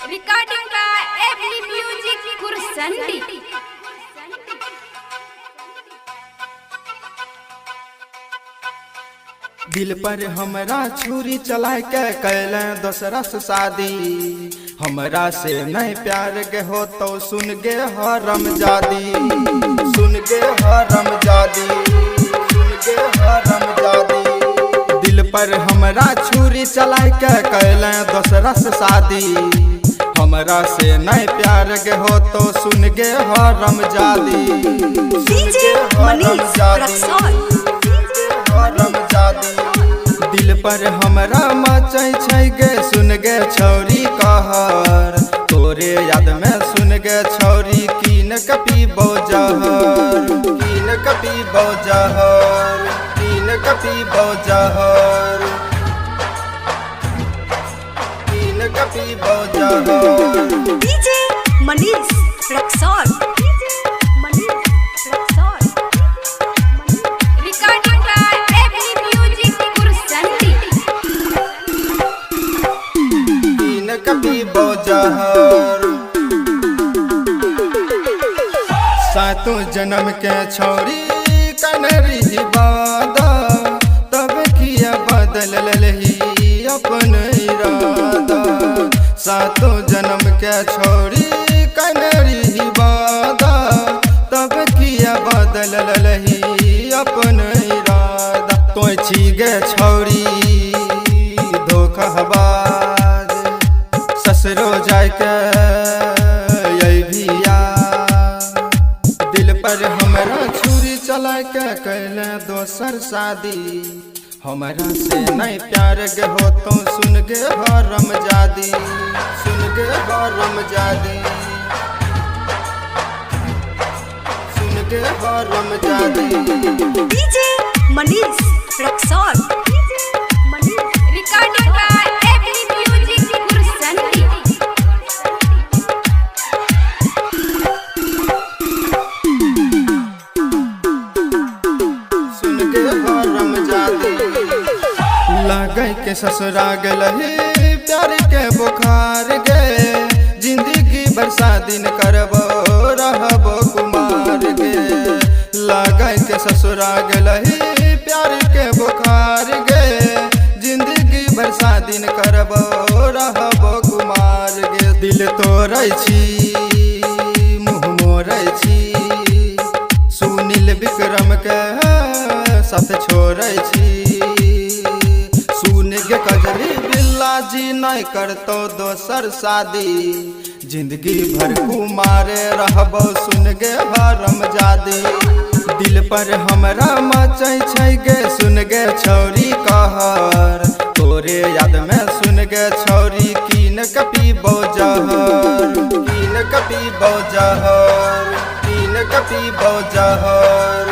Recording का एवली music कुरसंडी। दिल पर हमरा छुरी चला के कैल दोसरा से शादी। हमरा से नहीं प्यार के हो तो सुन गे हरम जादी, सुन गे हरम जादी, सुन गे हरम जादी। दिल पर हमरा छुरी चला के कैल दोसरा से शादी। हमरा से नहीं प्यार के हो तो सुन गे हरम जादी, सुन गे हरम जादी, हरम जादी। दिल पर हमरा मचै छै गे सुन गे छौरी कहर। तोरे याद में सुन गे छौरी कीन कपी बौजहर, कीन कपी बौजहर, कीन कपी बौजहर, कीन कपी बौजहर। डीजे मनीष रक्सौल। रिकॉर्डिंग का एवली म्यूजिक कुरसंडी। कीन कपी बौजहर। सातों जन्म के छौरी कनरी वादा, तब किया बदल लही अपन इरादा। सातों जन्म के छौरी कनरी वादा, तब किया बदल लही अपन इरादा। तो छी गे छौरी धोखाबाज, ससुरो जाके अभिया। दिल पर हमरा छुरी चला के कैल दोसर शादी। हमरा से नहीं प्यार के हो तो सुन गे हरम जादी, सुन गे हरम जादी, सुन गे हरम जादी। डीजे मनीष रक्सौल। रिकॉर्डिंग का एवली म्यूजिक कुरसंडी। सुन गे हरम जादी। लगे के ससुरा गलही प्यार के बुखार गे। जिंदगी बरसा दिन करबो रहबो कुमार गे। लगे के ससुरा गलही प्यार के बुखार गे। जिंदगी बरसा दिन करबो रहबो कुमार गे। दिल तोड़ै छी मुँह मोड़ै छी, सुनील विक्रम के साथ छोड़ै छी। सुन गे कजरी बिल्ला जी नहीं करतो दोसर शादी। जिंदगी भर कुमारे रहबो सुन गे हरम जादी। दिल पर हमरा मचै छै गे सुन गे छौरी कहर। तोरे याद में सुन गे छौरी कीन कपी बौजहर, कीन कपी बौजहर, कीन कपी बौजहर।